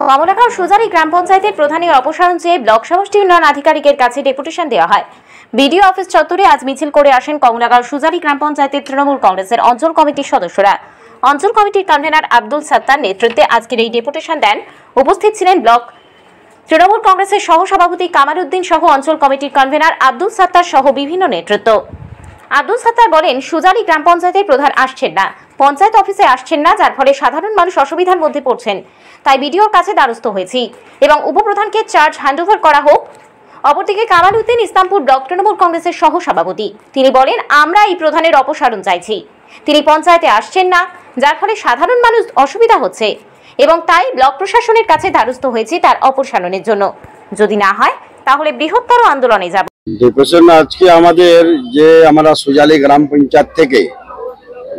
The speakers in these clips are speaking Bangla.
কমলাগাঁও সুজারি গ্রাম পঞ্চায়েতের প্রধানের অপসারণ চেয়ে ব্লক সমষ্টি উন্নয়ন আধিকারিকের কাছে ডেপুটেশন দেওয়া হয়। বিডিও অফিস চত্বরে আজ মিছিল করে আসেন কমলাগাঁও সুজারি গ্রাম পঞ্চায়েতের তৃণমূল কংগ্রেসের অঞ্চল কমিটির সদস্যরা। অঞ্চল কমিটির কনভেনার আব্দুল সাত্তার নেতৃত্বে আজকের এই ডেপুটেশন দেন। উপস্থিত ছিলেন ব্লক তৃণমূল কংগ্রেসের সহ সভাপতি কামাল উদ্দিন সহ অঞ্চল কমিটির কনভেনার আব্দুল সাত্তার সহ বিভিন্ন নেতৃত্ব। আব্দুল সাত্তার বলেন, সুজারি গ্রাম পঞ্চায়েতের প্রধান আসছেন না, পঞ্চায়েত অফিসে আসছেন না, যার ফলে সাধারণ মানুষ অসুবিধার মধ্যে পড়ছেন। তাই বিডিওর কাছে দ্বারস্থ হয়েছি এবং উপপ্রধানকে চার্জ হ্যান্ডওভার করা হোক। অপরদিকে কামাল উদ্দিন ইসলামপুর ব্লক তৃণমূল কংগ্রেসের সহ সভাপতি, তিনি বলেন, আমরা এই প্রধানের অপসারণ চাইছি। তিনি পঞ্চায়েতে আসছেন না, যার ফলে সাধারণ মানুষ অসুবিধা হচ্ছে এবং তাই ব্লক প্রশাসনের কাছে দ্বারস্থ হয়েছি তার অপসারণের জন্য। যদি না হয় তাহলে বৃহত্তর আন্দোলনে যাব। ডেপুটেশন আজকে আমাদের যে আমরা সুজালি গ্রাম পঞ্চায়েত থেকে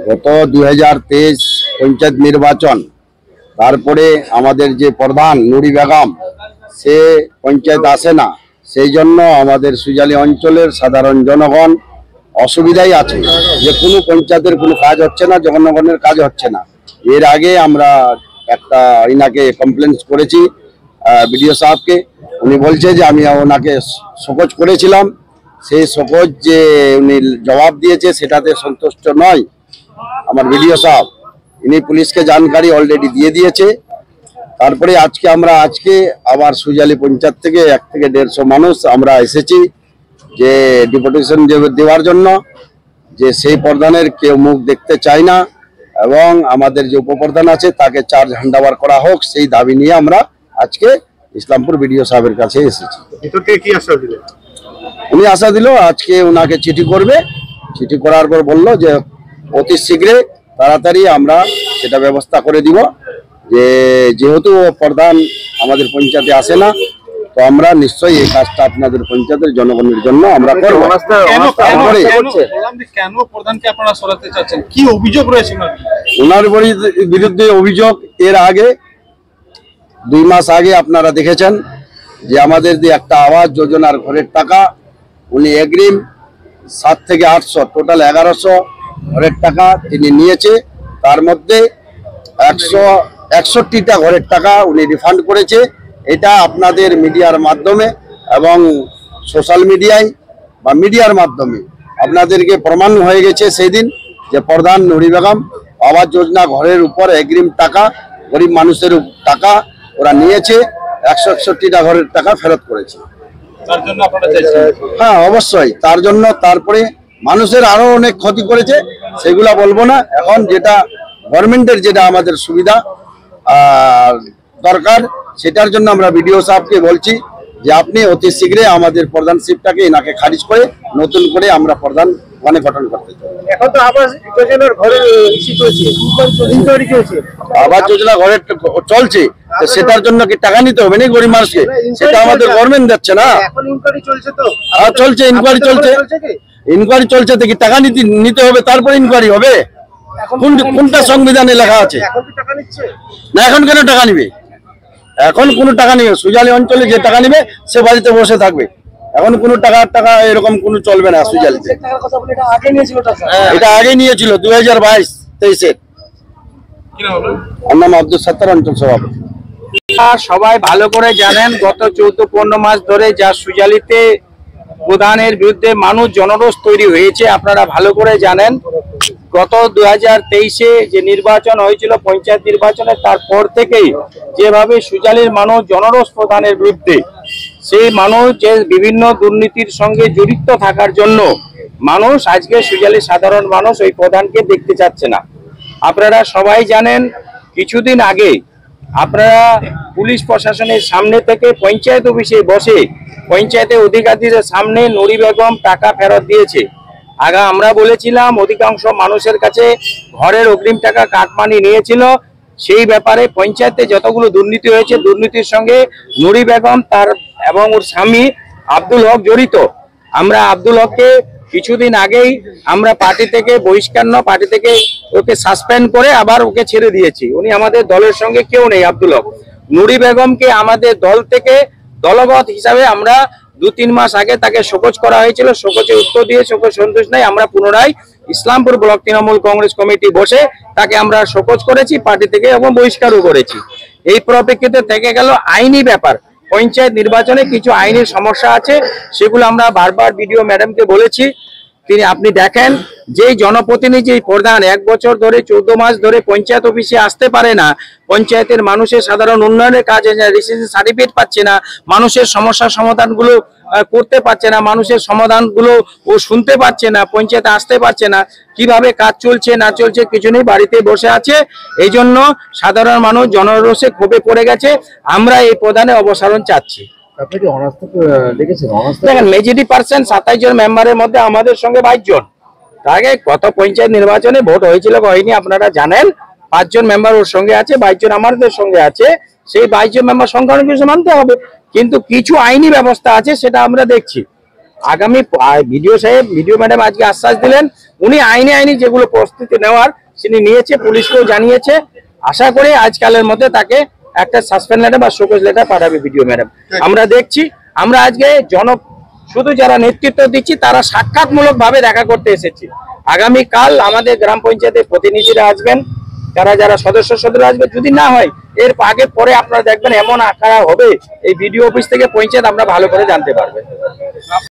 গত 2023 পঞ্চায়েত নির্বাচন, তারপরে আমাদের যে প্রধান নুরি বেগম সে পঞ্চায়েত আসে না, সেই জন্য আমাদের সুজালি অঞ্চলের সাধারণ জনগণ অসুবিধাই আছে যে কোনো পঞ্চায়েতের কোনো কাজ হচ্ছে না, জনগণের কাজ হচ্ছে না। এর আগে আমরা একটা ইনাকে কমপ্লেন করেছি বিডিও সাহেবকে, উনি বলছে যে আমি ওনাকে শোকজ করেছিলাম, সেই শোকজ যে উনি জবাব দিয়েছে সেটাতে সন্তুষ্ট নয় আমার বিডিও সাহেব। ইনি পুলিশকে জানকারি অলরেডি দিয়ে দিয়েছে। তারপরে আজকে আবার সুজালি পঞ্চায়েত থেকে 1 থেকে 150 মানুষ আমরা এসেছি যে ডেপুটেশন দেওয়ার জন্য, যে সেই প্রধানের কেউ মুখ দেখতে চায় না এবং আমাদের যে উপপ্রধান আছে তাকে চার্জ হ্যান্ডওভার করা হোক, সেই দাবি নিয়ে আমরা আজকে ইসলামপুর বিডিও সাহেবের কাছে এসেছি। উনি আশা দিল আজকে ওনাকে চিঠি করবে, চিঠি করার পর বলল যে অতি শীঘ্রই তাড়াতাড়ি আমরা সেটা ব্যবস্থা করে দিব। যে যেহেতু প্রধান আমাদের পঞ্চায়েতে আসে না, তো আমরা নিশ্চয়ই এই কাজটা আপনাদের পঞ্চায়েতের জনগণের জন্য আমরা করব। কেন প্রধানকে আপনারা সরাতে চাচ্ছেন? কি অভিযোগ রয়েছে ওনার বিরুদ্ধে? অভিযোগ এর আগে 2 মাস আগে আপনারা দেখেছেন যে আমাদের যে একটা আবাস যোজনার ঘরের টাকা উনি এগ্রিম 7 থেকে 800 টোটাল 1100 ঘরের টাকা তিনি নিয়েছে। তার মধ্যে 161টা ঘরের টাকা উনি রিফান্ড করেছে। এটা আপনাদের মিডিয়ার মাধ্যমে এবং সোশ্যাল মিডিয়ায় বা মিডিয়ার মাধ্যমে আপনাদেরকে প্রমাণ হয়ে গেছে সেই দিন যে প্রধান নুরি বেগম আবাস যোজনা ঘরের উপর এগ্রিম টাকা, গরিব মানুষের টাকা ওরা নিয়েছে, 161টা ঘরের টাকা ফেরত করেছে। হ্যাঁ, অবশ্যই তার জন্য। তারপরে মানুষের আরো অনেক ক্ষতি করেছে, সেগুলা বলবো না এখন। যেটা গভর্নমেন্টের যেটা আমাদের সুবিধা দরকার, সেটার জন্য আমরা বিডিও সাহেবকে বলছি যে আপনি অতি শীঘ্রই আমাদের প্রধানশিপটাকে এনাকে খারিজ করে নতুন করে আমরা প্রধান গঠন করতে চাই। এখন তো আবাস যোজনার ঘরের আবাস যোজনা ঘরের চলছে, সেটার জন্য কি টাকা নিতে হবে না গরিব মানুষকে? সেটা আমাদের গভর্নমেন্ট দিচ্ছে না। চলছে ইনকোয়ারি চলছে, ইনকোয়ারি চলছে তো কি টাকা নিতে হবে, তারপরে ইনকোয়ারি হবে? কোনটা সংবিধানে লেখা আছে? না, এখন কেন টাকা নিবে? এখন কোনো টাকা নিবে? সুজালি অঞ্চলে যে টাকা নিবে সে বাড়িতে বসে থাকবে। এখন কোনো টাকা এরকম কোনো চলবে না সুজালিতে। এটা আগে নিয়েছিল 2022-23-এর। আমার নাম আব্দুল সাত্তার, অঞ্চল সভাপতি। সবাই ভালো করে জানেন গত 14-15 মাস ধরে যা সুজালিতে প্রধানের বিরুদ্ধে মানুষ জনরোষ তৈরি হয়েছে আপনারা ভালো করে জানেন। গত 2023-এ যে নির্বাচন হয়েছিল পঞ্চায়েত নির্বাচনে, তারপর থেকেই যেভাবে সুজালির মানুষ জনরোষ প্রধানের বিরুদ্ধে, সেই মানুষ যে বিভিন্ন দুর্নীতির সঙ্গে জড়িত থাকার জন্য মানুষ আজকে সুজালির সাধারণ মানুষ ওই প্রধানকে দেখতে চাচ্ছে না। আপনারা সবাই জানেন কিছুদিন আগে আপনারা পুলিশ প্রশাসনের সামনে থেকে পঞ্চায়েত অফিসে বসে পঞ্চায়েতের অধিকারীদের সামনে নুরি বেগম টাকা ফেরত দিয়েছে। আগে আমরা বলেছিলাম অধিকাংশ মানুষের কাছে ঘরের অগ্রিম টাকা কাটমানি নিয়েছিল। সেই ব্যাপারে পঞ্চায়েতে যতগুলো দুর্নীতি হয়েছে, দুর্নীতির সঙ্গে নুরি বেগম তার এবং ওর স্বামী আব্দুল হক জড়িত। আমরা আব্দুল হককে কিছুদিন আগেই আমরা পার্টি থেকে বহিষ্কার, পার্টি থেকে ওকে সাসপেন্ড করে আবার ওকে ছেড়ে দিয়েছি। উনি আমাদের দলের সঙ্গে কেউ নেই আব্দুল হক। নুরি বেগমকে আমাদের দল থেকে দলগত হিসাবে আমরা 2-3 মাস আগে তাকে শোকজ করা হয়েছিল। শোকজে উত্তর দিয়ে শোকজ সন্তুষ্ট নাই, আমরা পুনরায় ইসলামপুর ব্লক তৃণমূল কংগ্রেস কমিটি বসে তাকে আমরা শোকজ করেছি পার্টি থেকে এবং বহিষ্কারও করেছি। এই পরিপ্রেক্ষিতে থেকে গেল আইনি ব্যাপার। পঞ্চায়েত নির্বাচনে কিছু আইনি সমস্যা আছে, সেগুলো আমরা বারবার বিডিও ম্যাডামকে বলেছি। আপনি দেখেন যে জনপ্রতিনিধি প্রধান 1 বছর ধরে 14 মাস ধরে পঞ্চায়েত অফিসে আসতে পারে না, পঞ্চায়েতের মানুষের সাধারণ উন্নয়নের কাজে রেসিডেন্সি সার্টিফিকেট পাচ্ছে না, মানুষের সমস্যার সমাধানগুলো করতে পারছে না, মানুষের সমাধানগুলো ও শুনতে পাচ্ছে না, পঞ্চায়েতে আসতে পারছে না, কিভাবে কাজ চলছে না চলছে কিছু নেই, বাড়িতে বসে আছে। এই জন্য সাধারণ মানুষ জনরোষে ক্ষোভে পড়ে গেছে। আমরা এই প্রধানের অবসারণ চাচ্ছি। দেখেন মেজরিটি পার্সেন্ট 27 জন মেম্বারের মধ্যে আমাদের সঙ্গে 22 জন। তার আগে গত পঞ্চায়েত নির্বাচনে ভোট হয়েছিল হয়নি আপনারা জানেন, 5 জন মেম্বার ওর সঙ্গে আছে, 22 জন আমাদের সঙ্গে আছে। সেই 22 জন মেম্বার সংখ্যানুপাতে মানতে হবে, কিন্তু কিছু আইনি ব্যবস্থা আছে সেটা আমরা দেখছি। আগামী ভিডিও ম্যাডাম আজকে আশ্বাস দিলেন উনি আইনি যেগুলো প্রস্তুতি নেওয়ার তিনি নিয়েছে, পুলিশকেও জানিয়েছে। আশা করি আজকালের মধ্যে তাকে একটা সাসপেন্ড লেটার বা শোকজ লেটার পাঠাবে ভিডিও ম্যাডাম। আমরা দেখছি, আমরা আজকে শুধু যারা নেতৃত্ব দিচ্ছি তারা সাক্ষাৎমূলক ভাবে দেখা করতে এসেছি। আগামীকাল আমাদের গ্রাম পঞ্চায়েতের প্রতিনিধিরা আসবেন, যারা সদস্য আসবে। যদি না হয় এর আগে পরে আপনারা দেখবেন এমন আকার হবে এই ভিডিও অফিস থেকে পঞ্চায়েত আমরা ভালো করে জানতে পারবেন।